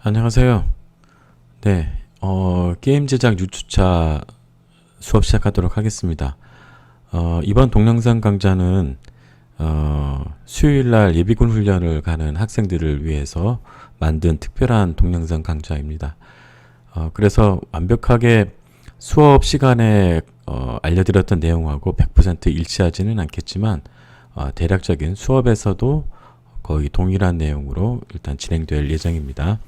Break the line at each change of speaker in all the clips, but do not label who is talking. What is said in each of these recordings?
안녕하세요. 네, 게임 제작 6주차 수업 시작하도록 하겠습니다. 이번 동영상 강좌는 수요일날 예비군 훈련을 가는 학생들을 위해서 만든 특별한 동영상 강좌입니다. 그래서 완벽하게 수업 시간에 알려드렸던 내용하고 100% 일치하지는 않겠지만 대략적인 수업에서도 거의 동일한 내용으로 일단 진행될 예정입니다.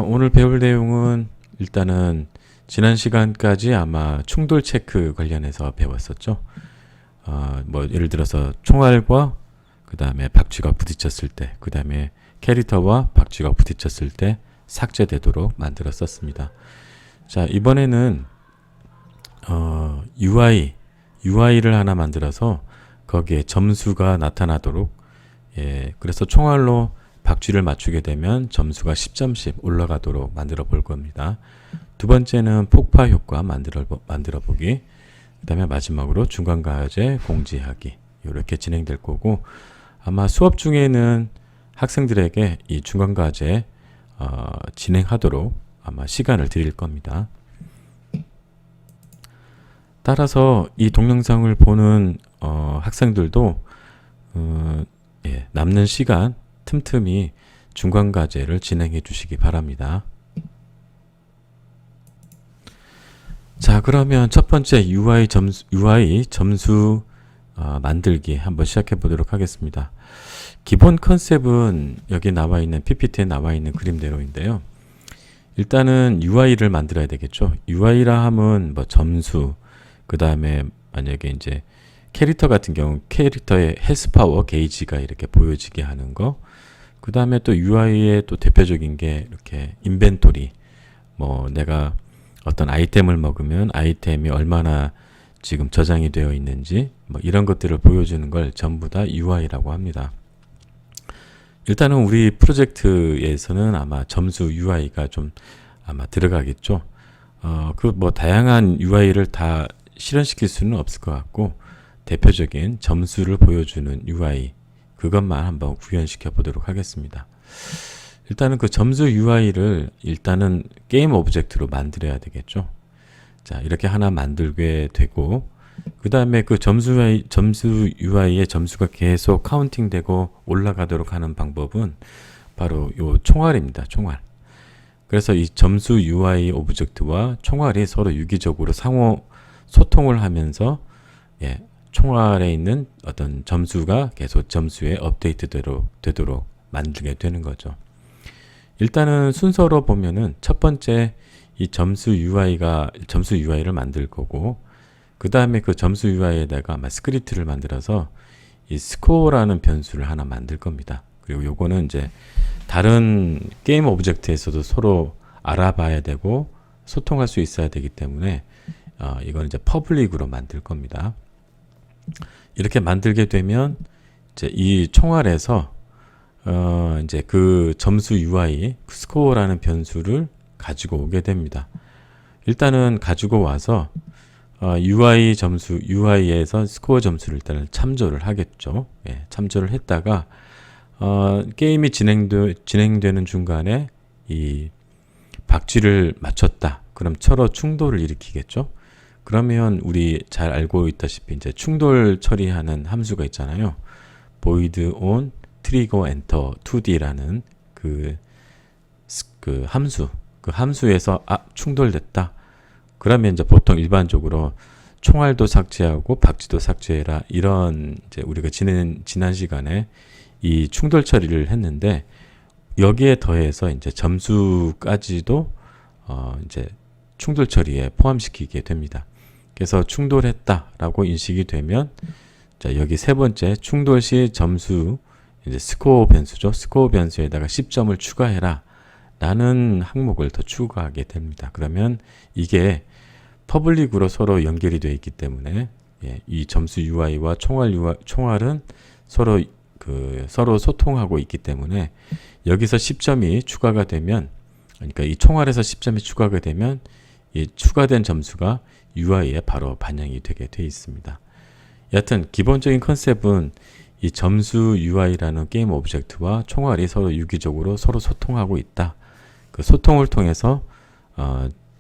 오늘 배울 내용은 일단은 지난 시간까지 아마 충돌 체크 관련해서 배웠었죠. 뭐 예를 들어서 총알과 그 다음에 박쥐가 부딪혔을 때, 그 다음에 캐릭터와 박쥐가 부딪혔을 때 삭제되도록 만들었었습니다. 자, 이번에는 UI를 하나 만들어서 거기에 점수가 나타나도록, 그래서 총알로 박쥐를 맞추게 되면 점수가 10점씩 올라가도록 만들어 볼 겁니다. 두 번째는 폭파 효과 만들어 보기. 그 다음에 마지막으로 중간 과제 공지하기. 이렇게 진행될 거고, 아마 수업 중에는 학생들에게 이 중간 과제 진행하도록 아마 시간을 드릴 겁니다. 따라서 이 동영상을 보는 학생들도 남는 시간 틈틈이 중간 과제를 진행해 주시기 바랍니다. 자, 그러면 첫 번째 UI 점수 만들기 한번 시작해 보도록 하겠습니다. 기본 컨셉은 여기 나와 있는 PPT에 나와 있는 그림대로인데요. 일단은 UI를 만들어야 되겠죠. UI라 하면 뭐 점수, 그 다음에 만약에 이제 캐릭터 같은 경우 캐릭터의 헬스파워 게이지가 이렇게 보여지게 하는 거, 그 다음에 또 UI의 또 대표적인 게 이렇게 인벤토리, 뭐 내가 어떤 아이템을 먹으면 아이템이 얼마나 지금 저장이 되어 있는지 뭐 이런 것들을 보여주는 걸 전부 다 UI라고 합니다. 일단은 우리 프로젝트에서는 아마 점수 UI가 좀 아마 들어가겠죠. 그 뭐 다양한 UI를 다 실현시킬 수는 없을 것 같고, 대표적인 점수를 보여주는 UI 그것만 한번 구현시켜 보도록 하겠습니다. 일단은 그 점수 UI를 일단은 게임 오브젝트로 만들어야 되겠죠. 자, 이렇게 하나 만들게 되고, 그 다음에 그 점수 UI의 점수가 계속 카운팅 되고 올라가도록 하는 방법은 바로 요 총알입니다. 총알. 그래서 이 점수 UI 오브젝트와 총알이 서로 유기적으로 상호 소통을 하면서 총알에 있는 어떤 점수가 계속 점수에 업데이트 되도록 만들게 되는 거죠. 일단은 순서로 보면은 첫 번째 이 점수 UI를 만들 거고, 그 다음에 그 점수 UI에다가 아마 스크립트를 만들어서 이 스코어라는 변수를 하나 만들 겁니다. 그리고 요거는 이제 다른 게임 오브젝트에서도 서로 알아봐야 되고 소통할 수 있어야 되기 때문에 이건 이제 퍼블릭으로 만들 겁니다. 이렇게 만들게 되면 이제 이 총알에서 이제 그 점수 UI 스코어라는 변수를 가지고 오게 됩니다. 일단은 가지고 와서 UI에서 스코어 점수를 일단은 참조를 하겠죠. 참조를 했다가 게임이 진행되는 중간에 이 박쥐를 맞췄다. 그럼 서로 충돌을 일으키겠죠. 그러면 우리 잘 알고 있다시피 이제 충돌 처리하는 함수가 있잖아요. void on trigger enter 2D라는 그 함수, 그 함수에서 충돌됐다. 그러면 이제 보통 일반적으로 총알도 삭제하고 박쥐도 삭제해라, 이런 이제 우리가 지난 시간에 이 충돌 처리를 했는데, 여기에 더해서 이제 점수까지도 이제 충돌 처리에 포함시키게 됩니다. 그래서 충돌했다라고 인식이 되면, 자, 여기 세 번째 충돌 시 점수 이제 스코어 변수죠. 스코어 변수에다가 10점을 추가해라 라는 항목을 더 추가하게 됩니다. 그러면 이게 퍼블릭으로 서로 연결이 되어 있기 때문에 이 점수 UI와 총알은 서로 소통하고 있기 때문에 여기서 10점이 추가가 되면, 그러니까 이 총알에서 10점이 추가가 되면 이 추가된 점수가 UI에 바로 반영이 되게 되어 있습니다. 여하튼 기본적인 컨셉은 이 점수 UI라는 게임 오브젝트와 총알이 서로 유기적으로 서로 소통하고 있다. 그 소통을 통해서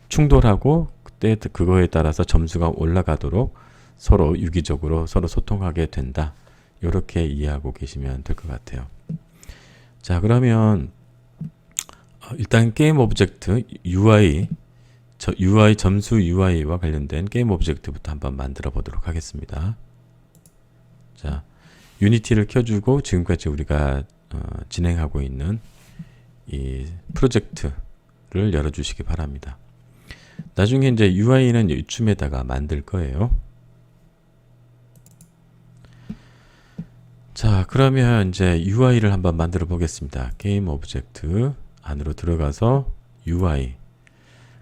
충돌하고 그때 그거에 따라서 점수가 올라가도록 서로 유기적으로 서로 소통하게 된다. 이렇게 이해하고 계시면 될 것 같아요. 자, 그러면 일단 게임 오브젝트 UI 점수 UI와 관련된 게임 오브젝트부터 한번 만들어 보도록 하겠습니다. 자, 유니티를 켜주고 지금까지 우리가 진행하고 있는 이 프로젝트를 열어주시기 바랍니다. 나중에 이제 UI는 이쯤에다가 만들 거예요. 자, 그러면 이제 UI를 한번 만들어 보겠습니다. 게임 오브젝트 안으로 들어가서 UI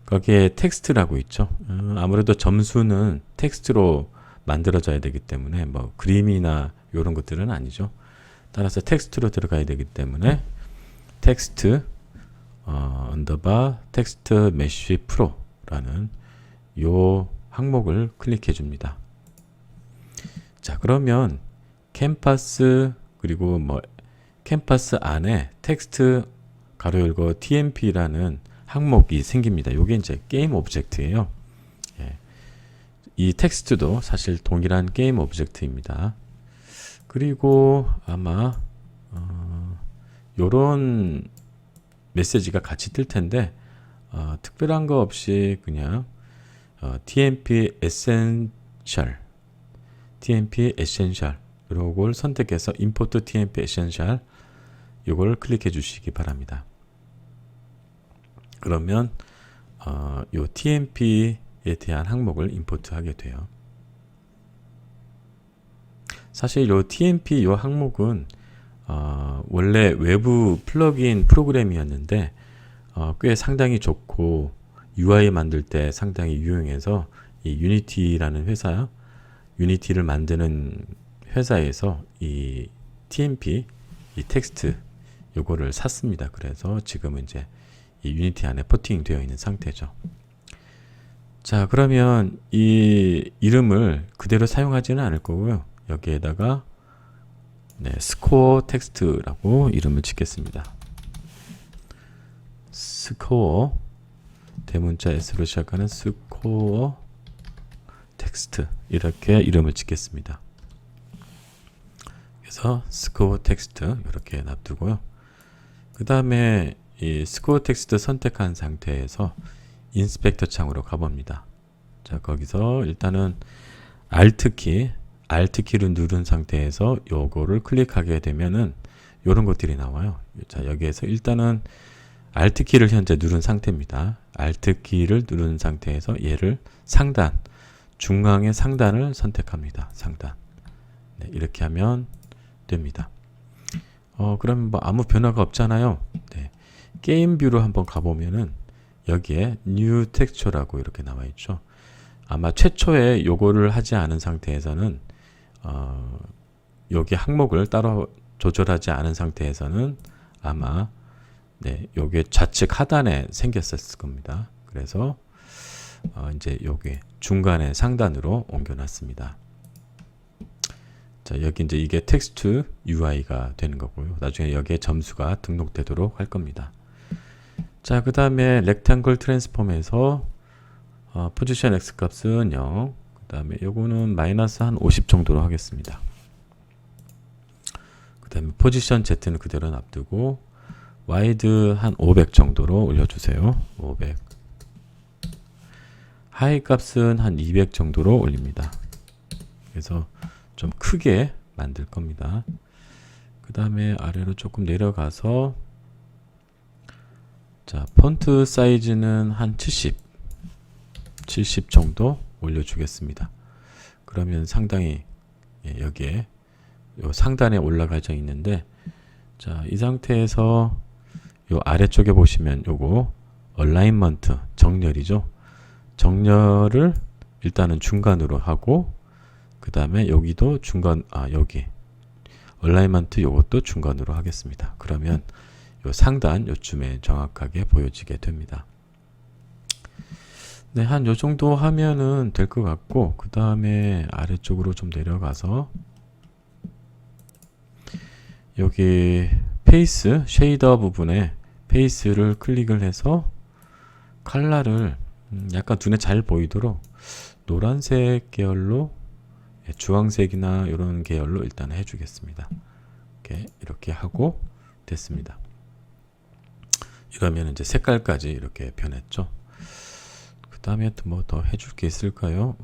거기에 텍스트라고 있죠. 아무래도 점수는 텍스트로 만들어져야 되기 때문에 뭐 그림이나 이런 것들은 아니죠. 따라서 텍스트로 들어가야 되기 때문에 텍스트 언더바 텍스트 메쉬 프로라는 요 항목을 클릭해 줍니다. 자, 그러면 캔버스 그리고 뭐 캔버스 안에 텍스트 가로 열고 tmp라는 항목이 생깁니다. 요게 이제 게임 오브젝트예요. 예. 이 텍스트도 사실 동일한 게임 오브젝트입니다. 그리고 아마 요런 메시지가 같이 뜰 텐데 특별한 거 없이 그냥 tmp essential 요걸 선택해서 import tmp essential 요걸 클릭해 주시기 바랍니다. 그러면 요 tmp에 대한 항목을 임포트 하게 돼요. 사실 요 tmp 요 항목은 원래 외부 플러그인 프로그램이었는데 꽤 상당히 좋고 UI 만들 때 상당히 유용해서 이 유니티라는 회사, 유니티를 만드는 회사에서 이 tmp 이 텍스트 요거를 샀습니다. 그래서 지금은 이제 이 유니티 안에 포팅 되어 있는 상태죠. 자, 그러면 이 이름을 그대로 사용하지는 않을 거고요. 여기에다가 스코어 텍스트라고 이름을 짓겠습니다. 스코어 대문자 S로 시작하는 스코어 텍스트 이렇게 이름을 짓겠습니다. 그래서 스코어 텍스트 이렇게 놔두고요. 그 다음에 이 스코어 텍스트 선택한 상태에서 인스펙터 창으로 가봅니다. 자, 거기서 일단은 Alt키를 누른 상태에서 요거를 클릭하게 되면은 요런 것들이 나와요. 자, 여기에서 일단은 Alt키를 현재 누른 상태입니다. Alt키를 누른 상태에서 얘를 상단, 중앙의 상단을 선택합니다. 상단. 네, 이렇게 하면 됩니다. 그러면 뭐 아무 변화가 없잖아요. 네. 게임 뷰로 한번 가보면은 여기에 New Texture라고 이렇게 나와 있죠. 아마 최초에 요거를 하지 않은 상태에서는 여기 항목을 따로 조절하지 않은 상태에서는 아마 요게 좌측 하단에 생겼을 겁니다. 그래서 이제 요게 중간에 상단으로 옮겨놨습니다. 자, 여기 이제 이게 텍스트 UI가 되는 거고요. 나중에 여기에 점수가 등록되도록 할 겁니다. 자, 그 다음에 렉탱글 트랜스폼에서 포지션 X 값은 0, 그 다음에 요거는 마이너스 한 50 정도로 하겠습니다. 그 다음에 포지션 Z는 그대로 놔두고 와이드 한 500 정도로 올려주세요. 500. 하이 값은 한 200 정도로 올립니다. 그래서 좀 크게 만들 겁니다. 그 다음에 아래로 조금 내려가서 자, 폰트 사이즈는 한 70 정도 올려주겠습니다. 그러면 상당히 여기에 요 상단에 올라가져 있는데 자, 이 상태에서 요 아래쪽에 보시면 요거 얼라인먼트 정렬이죠. 정렬을 일단은 중간으로 하고 그 다음에 여기도 중간 여기 얼라인먼트 요것도 중간으로 하겠습니다. 그러면 요 상단 요쯤에 정확하게 보여지게 됩니다. 네, 한 요 정도 하면은 될 것 같고 그 다음에 아래쪽으로 좀 내려가서 여기 페이스 쉐이더 부분에 페이스를 클릭을 해서 컬러를 약간 눈에 잘 보이도록 노란색 계열로, 주황색이나 이런 계열로 일단 해주겠습니다. 이렇게 하고 됐습니다. 이러면 이제 색깔까지 이렇게 변했죠. 그 다음에 또 뭐 더 해줄 게 있을까요?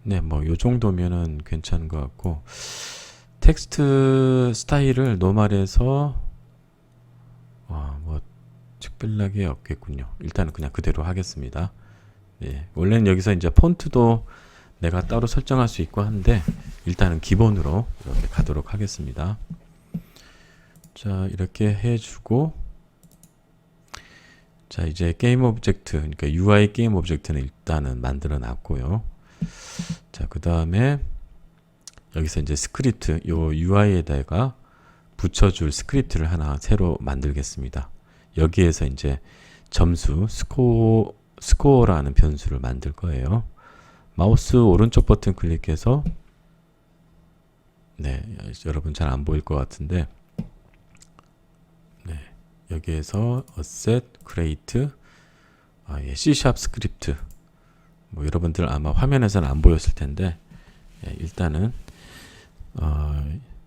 네, 뭐 요 정도면은 괜찮은 것 같고, 텍스트 스타일을 노멀에서 뭐 특별하게 없겠군요. 일단은 그냥 그대로 하겠습니다. 네, 원래는 여기서 이제 폰트도 내가 따로 설정할 수 있고 한데 일단은 기본으로 이렇게 가도록 하겠습니다. 자, 이렇게 해주고, 자, 이제 게임 오브젝트, 그러니까 UI 게임 오브젝트는 일단은 만들어 놨고요. 자, 그 다음에 여기서 이제 스크립트, 요 UI에다가 붙여줄 스크립트를 하나 새로 만들겠습니다. 여기에서 이제 점수, 스코어라는 변수를 만들 거예요. 마우스 오른쪽 버튼 클릭해서, 네, 여러분 잘 안 보일 것 같은데, 네, 여기에서 asset, create, C# 스크립트, 뭐 여러분들 아마 화면에서는 안 보였을 텐데, 일단은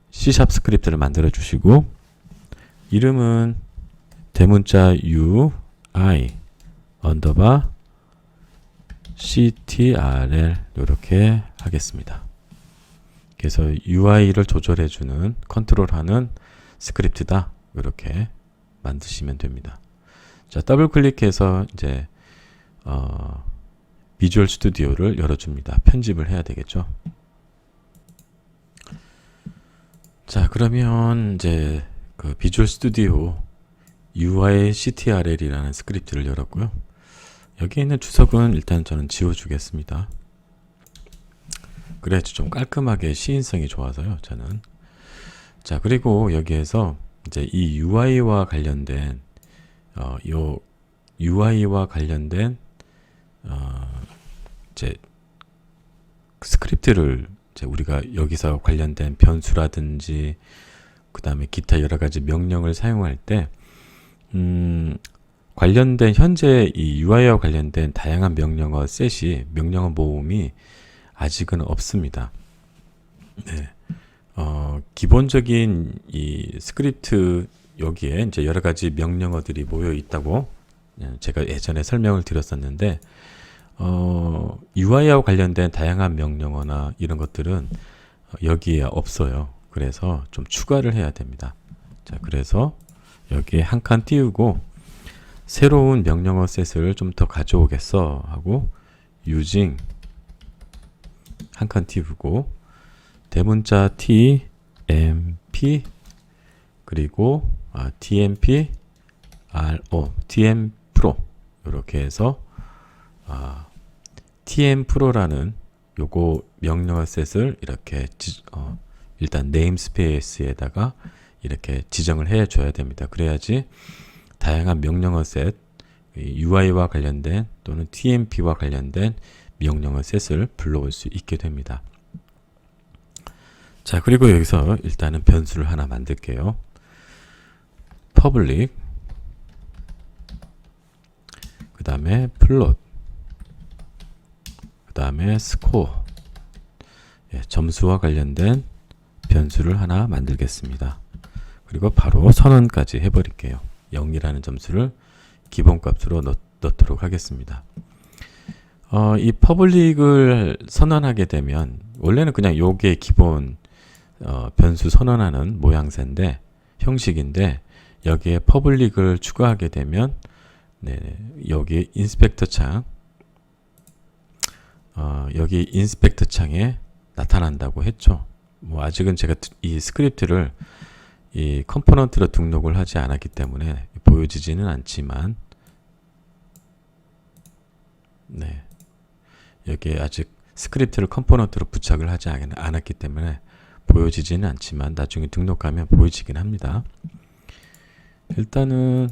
C# 스크립트를 만들어 주시고, 이름은 대문자 UI 언더바 ctrl 이렇게 하겠습니다. 그래서 UI를 조절해주는, 컨트롤하는 스크립트다. 이렇게 만드시면 됩니다. 자, 더블 클릭해서 이제 비주얼 스튜디오를 열어줍니다. 편집을 해야 되겠죠. 자, 그러면 이제 그 비주얼 스튜디오 UI ctrl이라는 스크립트를 열었고요. 여기 있는 주석은 일단 저는 지워주겠습니다. 그래야지 좀 깔끔하게 시인성이 좋아서요, 저는. 자, 그리고 여기에서 이제 이 UI와 관련된 요 UI와 관련된 이제 스크립트를 이제 우리가 여기서 관련된 변수라든지 그 다음에 기타 여러 가지 명령을 사용할 때 관련된 현재 이 UI와 관련된 다양한 명령어 셋이, 명령어 모음이 아직은 없습니다. 네. 기본적인 이 스크립트 여기에 이제 여러 가지 명령어들이 모여 있다고 제가 예전에 설명을 드렸었는데, UI와 관련된 다양한 명령어나 이런 것들은 여기에 없어요. 그래서 좀 추가를 해야 됩니다. 자, 그래서 여기에 한 칸 띄우고 새로운 명령어 셋을 좀 더 가져오겠어 하고 using 한 칸 띄우고 대문자 tmp 그리고 tmp tm pro 이렇게 해서 tm pro라는 요거 명령어 셋을 이렇게 일단 네임스페이스에다가 이렇게 지정을 해 줘야 됩니다. 그래야지 다양한 명령어 셋, UI와 관련된 또는 TMP와 관련된 명령어 셋을 불러올 수 있게 됩니다. 자, 그리고 여기서 일단은 변수를 하나 만들게요. public 그 다음에 plot 그 다음에 score, 점수와 관련된 변수를 하나 만들겠습니다. 그리고 바로 선언까지 해버릴게요. 0이라는 점수를 기본값으로 넣도록 하겠습니다. 이 퍼블릭을 선언하게 되면 원래는 그냥 요게 기본 변수 선언하는 모양새인데, 형식인데, 여기에 퍼블릭을 추가하게 되면 여기 인스펙터 창, 여기 인스펙터 창에 나타난다고 했죠. 뭐 아직은 제가 이 스크립트를 이 컴포넌트로 등록을 하지 않았기 때문에 보여지지는 않지만, 여기에 아직 스크립트를 컴포넌트로 부착을 하지 않았기 때문에 보여지지는 않지만 나중에 등록하면 보여지긴 합니다. 일단은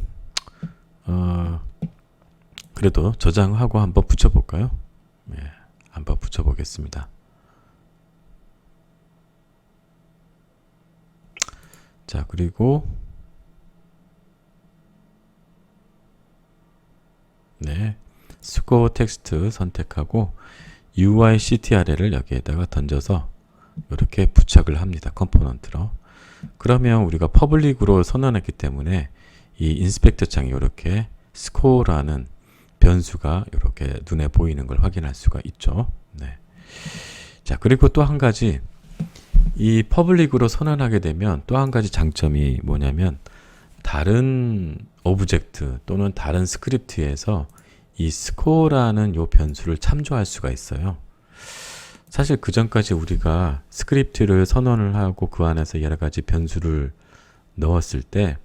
그래도 저장하고 한번 붙여볼까요? 한번 붙여보겠습니다. 자, 그리고 네, 스코어 텍스트 선택하고 UI CTRL을 여기에다가 던져서 이렇게 부착을 합니다. 컴포넌트로. 그러면 우리가 퍼블릭으로 선언했기 때문에 이 인스펙터 창이 이렇게 스코어라는 변수가 이렇게 눈에 보이는 걸 확인할 수가 있죠. 네. 자, 그리고 또 한 가지, 이 퍼블릭으로 선언하게 되면 또 한 가지 장점이 뭐냐면 다른 오브젝트 또는 다른 스크립트에서 이 스코어라는 요 변수를 참조할 수가 있어요. 사실 그 전까지 우리가 스크립트를 선언을 하고 그 안에서 여러 가지 변수를 넣었을 때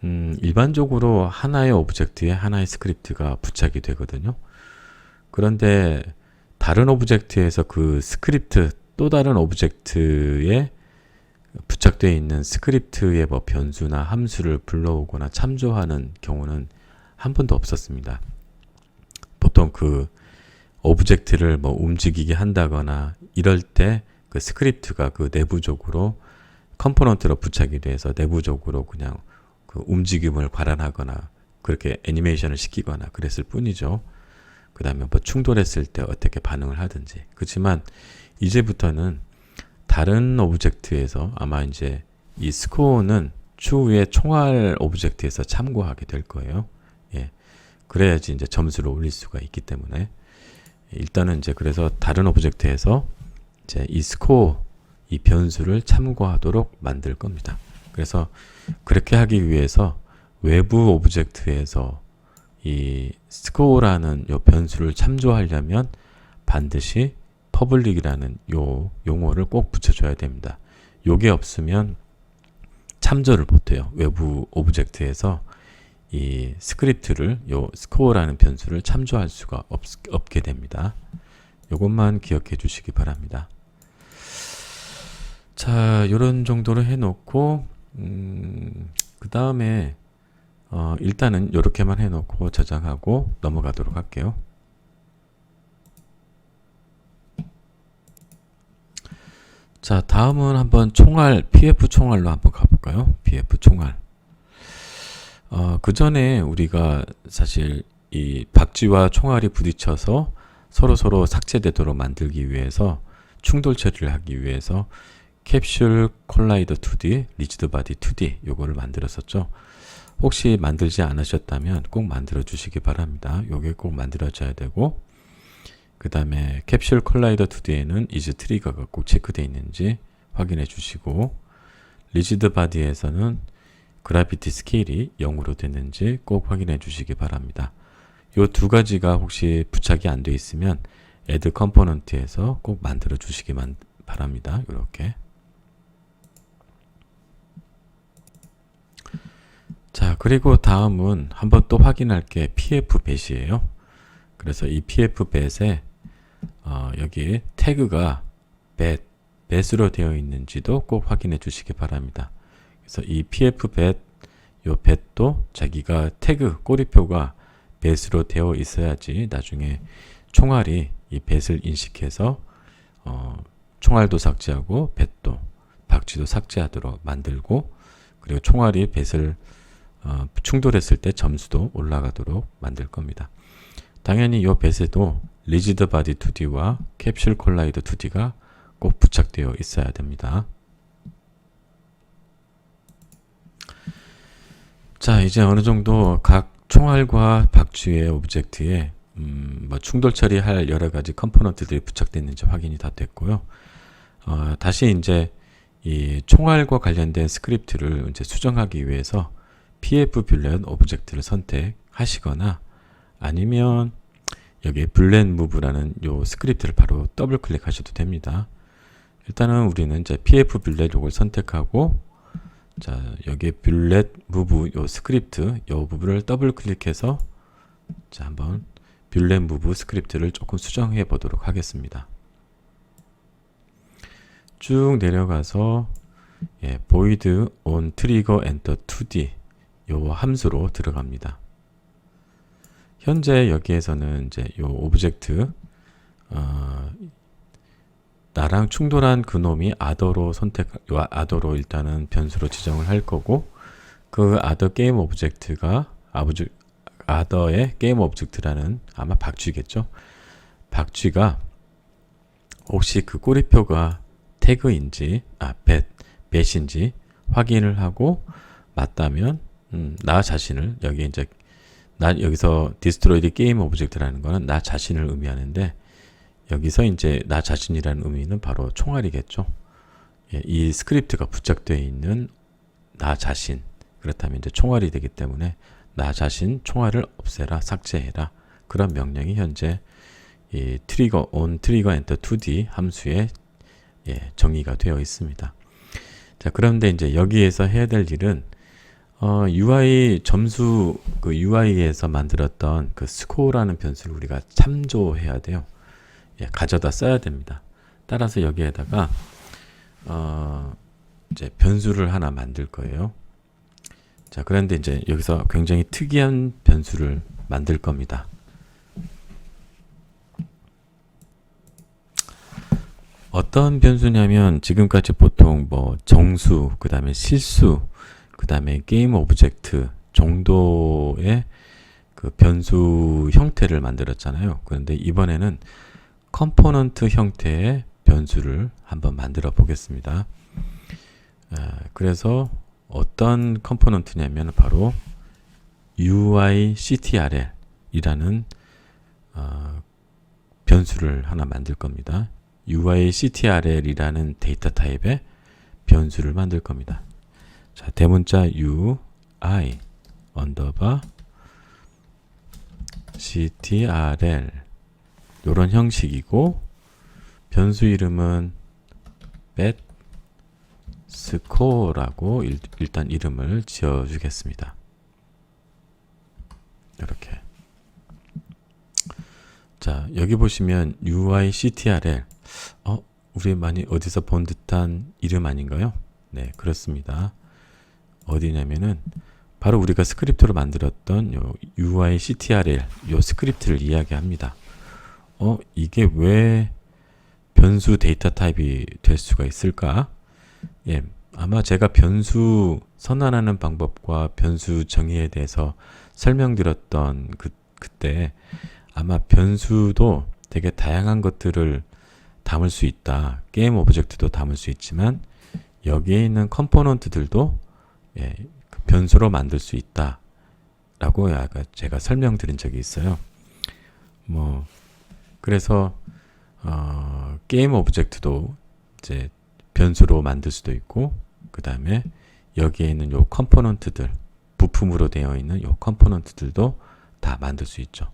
일반적으로 하나의 오브젝트에 하나의 스크립트가 부착이 되거든요. 그런데 다른 오브젝트에서 그 스크립트 또 다른 오브젝트에 부착되어 있는 스크립트의 뭐 변수나 함수를 불러오거나 참조하는 경우는 한 번도 없었습니다. 보통 그 오브젝트를 뭐 움직이게 한다거나 이럴 때 그 스크립트가 그 내부적으로 컴포넌트로 부착이 돼서 내부적으로 그냥 그 움직임을 관할하거나 그렇게 애니메이션을 시키거나 그랬을 뿐이죠. 그 다음에 뭐 충돌했을 때 어떻게 반응을 하든지. 그렇지만 이제부터는 다른 오브젝트에서 아마 이제 이 스코어는 추후에 총알 오브젝트에서 참고하게 될 거예요. 예. 그래야지 이제 점수를 올릴 수가 있기 때문에 일단은 이제 그래서 다른 오브젝트에서 이제 이 스코어 이 변수를 참고하도록 만들 겁니다. 그래서 그렇게 하기 위해서 외부 오브젝트에서 이 스코어라는 요 변수를 참조하려면 반드시 퍼블릭이라는 요 용어를 꼭 붙여줘야 됩니다. 요게 없으면 참조를 못해요. 외부 오브젝트에서 이 스크립트를 요 스코어라는 변수를 참조할 수가 없게 됩니다. 요것만 기억해 주시기 바랍니다. 자, 요런 정도로 해놓고 그 다음에 일단은 요렇게만 해놓고 저장하고 넘어가도록 할게요. 자, 다음은 한번 총알, PF 총알로 한번 가볼까요? PF 총알. 그 전에 우리가 사실 이 박쥐와 총알이 부딪혀서 서로 삭제되도록 만들기 위해서 충돌 처리를 하기 위해서 캡슐 콜라이더 2D, 리지드 바디 2D 요거를 만들었었죠. 혹시 만들지 않으셨다면 꼭 만들어 주시기 바랍니다. 요게 꼭 만들어져야 되고 그 다음에 캡슐 콜라이더 2D에는 이즈 트리거가 꼭 체크되어 있는지 확인해 주시고 리지드 바디에서는 그래비티 스케일이 0으로 됐는지 꼭 확인해 주시기 바랍니다. 요 두 가지가 혹시 부착이 안 되어 있으면 애드 컴포넌트에서 꼭 만들어 주시기 바랍니다. 이렇게. 자, 그리고 다음은 한번 또 확인할 게 PF 배시예요. 그래서 이 PF 배에 여기 태그가 배으로 되어 있는지도 꼭 확인해 주시기 바랍니다. 그래서 이 PF 요 배도 자기가 태그 꼬리표가 배으로 되어 있어야지 나중에 총알이 이 배을 인식해서 총알도 삭제하고 배도 박쥐도 삭제하도록 만들고 그리고 총알이 배을 충돌했을 때 점수도 올라가도록 만들 겁니다. 당연히 이 배에도 리지드 바디 2D와 캡슐 콜라이더 2D가 꼭 부착되어 있어야 됩니다. 자, 이제 어느 정도 각 총알과 박쥐의 오브젝트에 뭐 충돌 처리할 여러 가지 컴포넌트들이 부착됐는지 확인이 다 됐고요. 다시 이제 이 총알과 관련된 스크립트를 이제 수정하기 위해서 PF 뷰렛 오브젝트를 선택하시거나 아니면 여기 블렛 무브라는 요 스크립트를 바로 더블 클릭하셔도 됩니다. 일단은 우리는 이제 PF 뷰렛 요걸 선택하고 자, 여기 뷰렛 무브 요 스크립트 요 부분을 더블 클릭해서 자, 한번 뷰렛 무브 스크립트를 조금 수정해 보도록 하겠습니다. 쭉 내려가서 void on trigger enter 2D 요 함수로 들어갑니다. 현재 여기에서는 이제 요 오브젝트 나랑 충돌한 그 놈이 other로 other로 일단은 변수로 지정을 할 거고, 그 other 게임 오브젝트가 other의 게임 오브젝트라는 아마 박쥐겠죠. 박쥐가 혹시 그 꼬리표가 태그인지 bet인지 확인을 하고 맞다면 나 자신을 여기서 destroyed 게임 오브젝트라는 거는 나 자신을 의미하는데, 여기서 이제 나 자신이라는 의미는 바로 총알이겠죠. 예, 이 스크립트가 부착되어 있는 나 자신, 그렇다면 이제 총알이 되기 때문에 나 자신 총알을 없애라, 삭제해라, 그런 명령이 현재 이 트리거 enter 2D 함수에 정의가 되어 있습니다. 자, 그런데 이제 여기에서 해야 될 일은 UI 점수, 그 UI에서 만들었던 그 스코어라는 변수를 우리가 참조해야 돼요. 가져다 써야 됩니다. 따라서 여기에다가 이제 변수를 하나 만들 거예요. 자, 그런데 이제 여기서 굉장히 특이한 변수를 만들 겁니다. 어떤 변수냐면, 지금까지 보통 뭐 정수, 그 다음에 실수, 그 다음에 게임 오브젝트 정도의 그 변수 형태를 만들었잖아요. 그런데 이번에는 컴포넌트 형태의 변수를 한번 만들어 보겠습니다. 그래서 어떤 컴포넌트냐면 바로 UICTRL 이라는 변수를 하나 만들 겁니다. UICTRL이라는 데이터 타입의 변수를 만들 겁니다. 자, 대문자 UI 언더바 CTRL 요런 형식이고, 변수 이름은 bet score라고 일단 이름을 지어 주겠습니다. 이렇게. 자, 여기 보시면 UICTRL 우리 많이 어디서 본 듯한 이름 아닌가요? 네, 그렇습니다. 어디냐면은 바로 우리가 스크립트로 만들었던 요 UICTRL 요 스크립트를 이야기합니다. 이게 왜 변수 데이터 타입이 될 수가 있을까? 예, 아마 제가 변수 선언하는 방법과 변수 정의에 대해서 설명드렸던 그때 아마 변수도 되게 다양한 것들을 담을 수 있다. 게임 오브젝트도 담을 수 있지만 여기에 있는 컴포넌트들도 그 변수로 만들 수 있다 라고 제가 설명드린 적이 있어요. 그래서 게임 오브젝트도 이제 변수로 만들 수도 있고, 그 다음에 여기에 있는 요 컴포넌트들, 부품으로 되어 있는 요 컴포넌트들도 다 만들 수 있죠.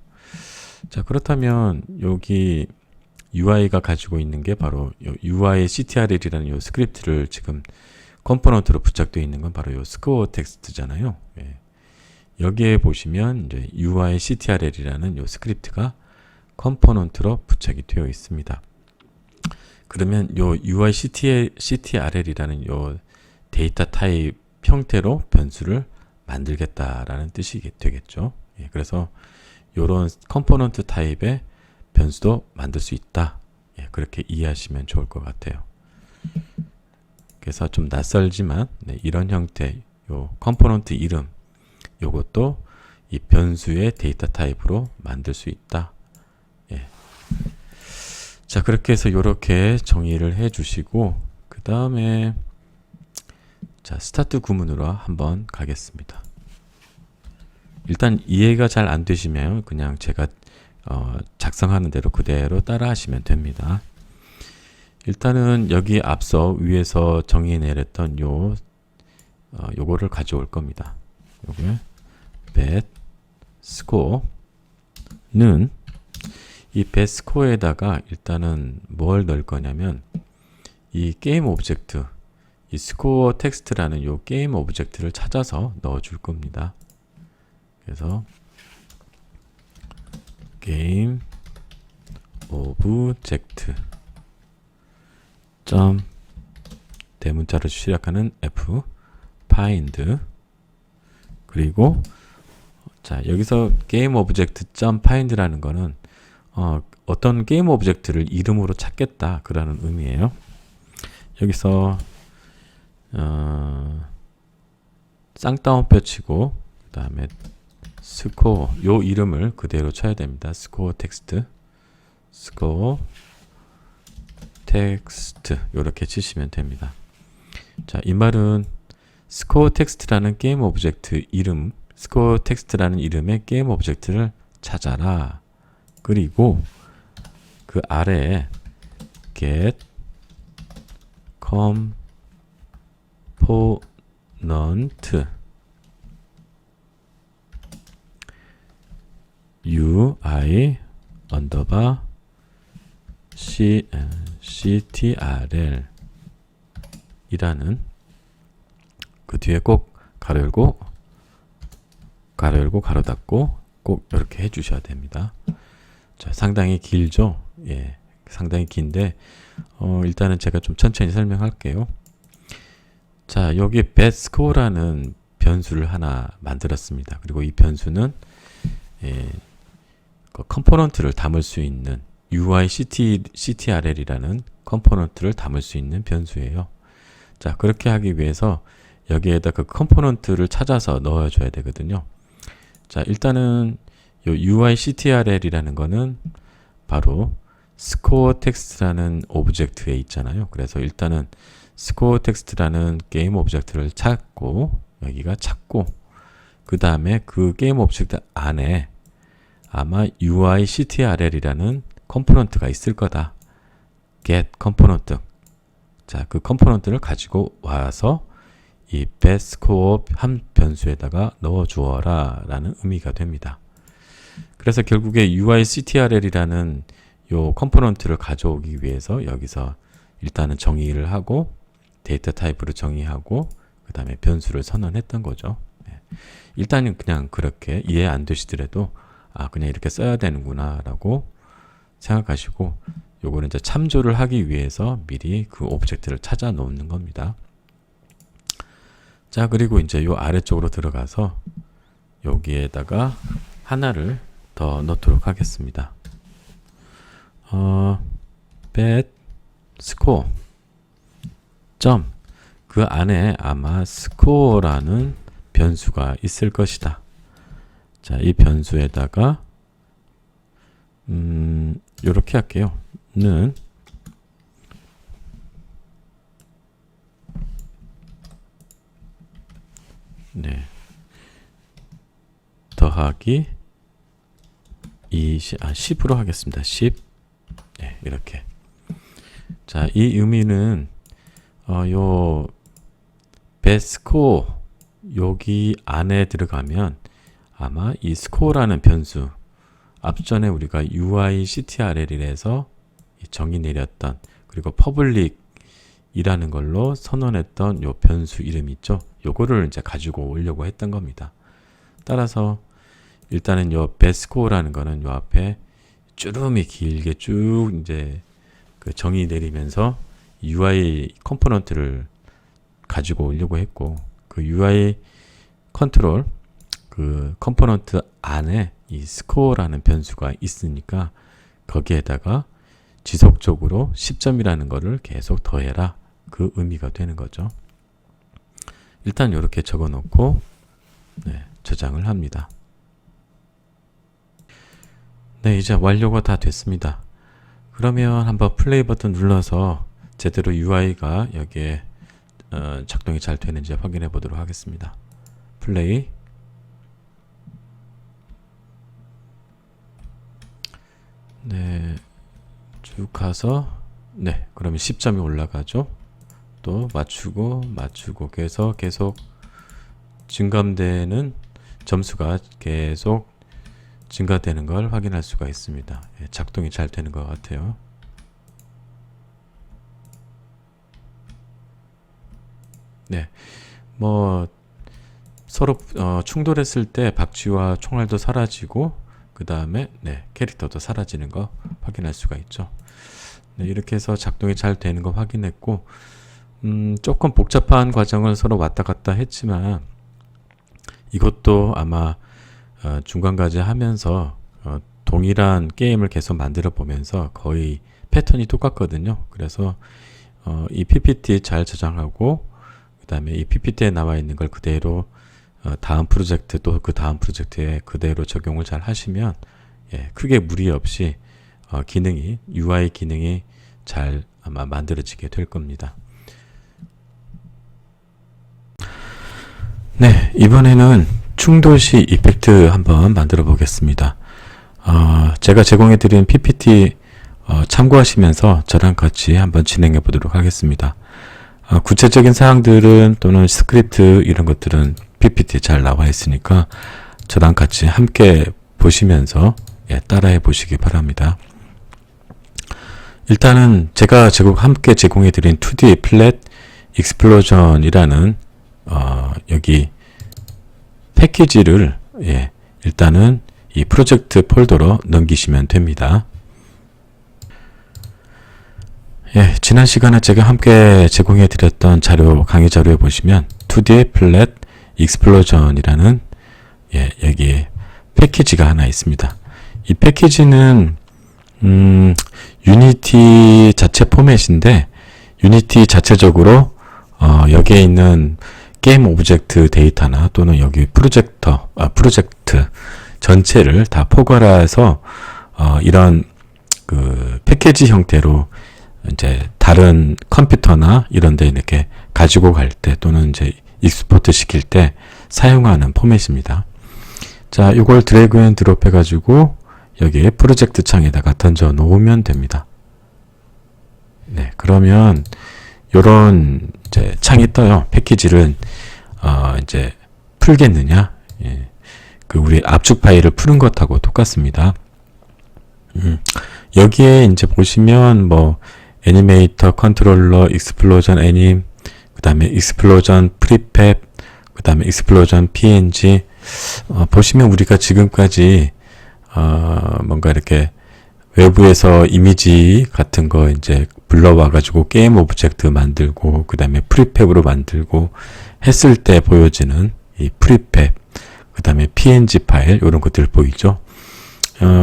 자, 그렇다면 여기 UI가 가지고 있는 게 바로 UI CTRL이라는 요 스크립트를 지금 컴포넌트로 부착되어 있는 건 바로 요 스코어 텍스트잖아요. 여기에 보시면 이제 UI CTRL이라는 요 스크립트가 컴포넌트로 부착이 되어 있습니다. 그러면 요 UI CTRL이라는 요 데이터 타입 형태로 변수를 만들겠다라는 뜻이 되겠죠. 그래서 요런 컴포넌트 타입의 변수도 만들 수 있다. 그렇게 이해하시면 좋을 것 같아요. 그래서 좀 낯설지만 이런 형태 요 컴포넌트 이름 요것도 이 변수의 데이터 타입으로 만들 수 있다. 자, 그렇게 해서 요렇게 정의를 해 주시고, 그 다음에 자, 스타트 구문으로 한번 가겠습니다. 일단 이해가 잘 안 되시면 그냥 제가 작성하는 대로 그대로 따라 하시면 됩니다. 일단은 여기 앞서 위에서 정의 내렸던 요거를 가져올 겁니다. 요게 bet score는 이 bet score에다가 일단은 뭘 넣을 거냐면 이 게임 오브젝트, 이 스코어 텍스트라는 요 게임 오브젝트를 찾아서 넣어 줄 겁니다. 그래서 게임 오브젝트 점 대문자로 시작하는 f find, 그리고 자, 여기서 게임 오브젝트 점 find라는 거는 어떤 게임 오브젝트를 이름으로 찾겠다 그라는 의미예요. 여기서 쌍따옴표 치고 그 다음에 스코어 요 이름을 그대로 쳐야 됩니다. 스코어 텍스트 이렇게 치시면 됩니다. 자, 이 말은 스코어 텍스트라는 게임 오브젝트 이름, 스코어 텍스트라는 이름의 게임 오브젝트를 찾아라. 그리고 그 아래에 get component UI 언더바 ctrl 이라는 그 뒤에 꼭 가로 열고 가로 닫고 꼭 이렇게 해주셔야 됩니다. 자, 상당히 길죠? 예, 상당히 긴데 일단은 제가 좀 천천히 설명할게요. 자, 여기 betScore라는 변수를 하나 만들었습니다. 그리고 이 변수는 그 컴포넌트를 담을 수 있는 UI ctrl이라는 컴포넌트를 담을 수 있는 변수예요. 자, 그렇게 하기 위해서 여기에다 그 컴포넌트를 찾아서 넣어줘야 되거든요. 자, 일단은 요 UI ctrl이라는 거는 바로 스코어 텍스트라는 오브젝트에 있잖아요. 그래서 일단은 스코어 텍스트라는 게임 오브젝트를 찾고 여기가 찾고 그 다음에 그 게임 오브젝트 안에 아마 UI ctrl이라는 컴포넌트가 있을 거다. get 컴포넌트. 자, 그 컴포넌트를 가지고 와서 이 betScore 한 변수에다가 넣어 주어라 라는 의미가 됩니다. 그래서 결국에 UI ctrl이라는 요 컴포넌트를 가져오기 위해서 여기서 일단은 정의를 하고 데이터 타입으로 정의하고 그 다음에 변수를 선언했던 거죠. 일단은 그냥 그렇게 이해 안 되시더라도 그냥 이렇게 써야 되는구나 라고 생각하시고 요거는 이제 참조를 하기 위해서 미리 그 오브젝트를 찾아 놓는 겁니다. 자, 그리고 이제 요 아래쪽으로 들어가서 여기에다가 하나를 더 넣도록 하겠습니다. betScore 점 그 안에 아마 score라는 변수가 있을 것이다. 자, 이 변수에다가 요렇게 할게요. 는 더하기 10으로 하겠습니다. 10. 네, 이렇게. 자, 이 의미는 요 betScore 여기 안에 들어가면 아마 이 score라는 변수 앞전에 우리가 UI ctrl이라서 정의 내렸던 그리고 public이라는 걸로 선언했던 요 변수 이름 있죠? 요거를 이제 가지고 오려고 했던 겁니다. 따라서 일단은 요 betScore라는 거는 요 앞에 쭈름이 길게 쭉 이제 그 정의 내리면서 UI 컴포넌트를 가지고 오려고 했고 그 UI 컨트롤 그 컴포넌트 안에 이 score라는 변수가 있으니까 거기에다가 지속적으로 10점이라는 거를 계속 더해라 그 의미가 되는 거죠. 일단 이렇게 적어 놓고 저장을 합니다. 네, 이제 완료가 다 됐습니다. 그러면 한번 플레이 버튼 눌러서 제대로 UI가 여기에 작동이 잘 되는지 확인해 보도록 하겠습니다. 플레이. 네, 쭉 가서 그러면 10점이 올라가죠. 또 맞추고 계속 증감되는 점수가 계속 증가되는 걸 확인할 수가 있습니다. 작동이 잘 되는 것 같아요. 네, 뭐 서로 충돌했을 때 박쥐와 총알도 사라지고 그 다음에 캐릭터도 사라지는 거 확인할 수가 있죠. 이렇게 해서 작동이 잘 되는 거 확인했고 조금 복잡한 과정을 서로 왔다 갔다 했지만 이것도 아마 중간까지 하면서 동일한 게임을 계속 만들어 보면서 거의 패턴이 똑같거든요. 그래서 이 PPT 잘 저장하고 그 다음에 이 PPT에 나와 있는 걸 그대로 다음 프로젝트 또 그 다음 프로젝트에 그대로 적용을 잘 하시면 크게 무리 없이 기능이 UI 기능이 잘 아마 만들어지게 될 겁니다. 네, 이번에는 충돌시 이펙트 한번 만들어 보겠습니다. 제가 제공해 드린 PPT 참고하시면서 저랑 같이 한번 진행해 보도록 하겠습니다. 구체적인 사항들은 또는 스크립트 이런 것들은 PPT 잘 나와 있으니까 저랑 같이 함께 보시면서 따라해 보시기 바랍니다. 일단은 제가 함께 제공해 드린 2D 플랫 익스플로전이라는 여기 패키지를 일단은 이 프로젝트 폴더로 넘기시면 됩니다. 지난 시간에 제가 함께 제공해 드렸던 강의 자료에 보시면 2D 플랫 익스플로전이라는 여기 패키지가 하나 있습니다. 이 패키지는 유니티 자체 포맷인데 유니티 자체적으로 여기에 있는 게임 오브젝트 데이터나 또는 여기 프로젝트 전체를 다 포괄해서 이런 그 패키지 형태로 이제 다른 컴퓨터나 이런 데 이렇게 가지고 갈 때 또는 이제 익스포트 시킬 때 사용하는 포맷입니다. 자, 이걸 드래그 앤 드롭 해가지고 여기에 프로젝트 창에다가 던져 놓으면 됩니다. 네, 그러면 요런 이제 창이 떠요. 패키지를 이제 풀겠느냐? 그 우리 압축 파일을 푸는 것하고 똑같습니다. 여기에 이제 보시면 뭐 애니메이터, 컨트롤러, 익스플로전 애님, 그 다음에 익스플로전 프리팹, 그 다음에 익스플로전 png 보시면 우리가 지금까지 뭔가 이렇게 외부에서 이미지 같은 거 이제 불러와 가지고 게임 오브젝트 만들고 그 다음에 프리팹으로 만들고 했을 때 보여지는 이 프리팹, 그 다음에 png 파일 이런 것들 보이죠?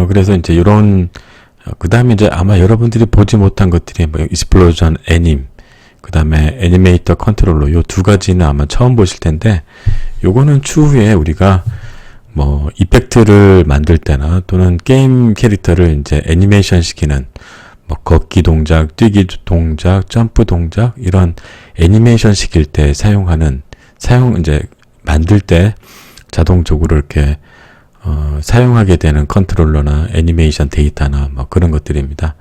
그래서 이제 이런 그 다음에 이제 아마 여러분들이 보지 못한 것들이 뭐 익스플로전 애님, 그 다음에 애니메이터 컨트롤러 요 두 가지는 아마 처음 보실 텐데 요거는 추후에 우리가 뭐 이펙트를 만들 때나 또는 게임 캐릭터를 이제 애니메이션 시키는 뭐 걷기 동작, 뛰기 동작, 점프 동작 이런 애니메이션 시킬 때 이제 만들 때 자동적으로 이렇게 사용하게 되는 컨트롤러나 애니메이션 데이터나 뭐 그런 것들입니다.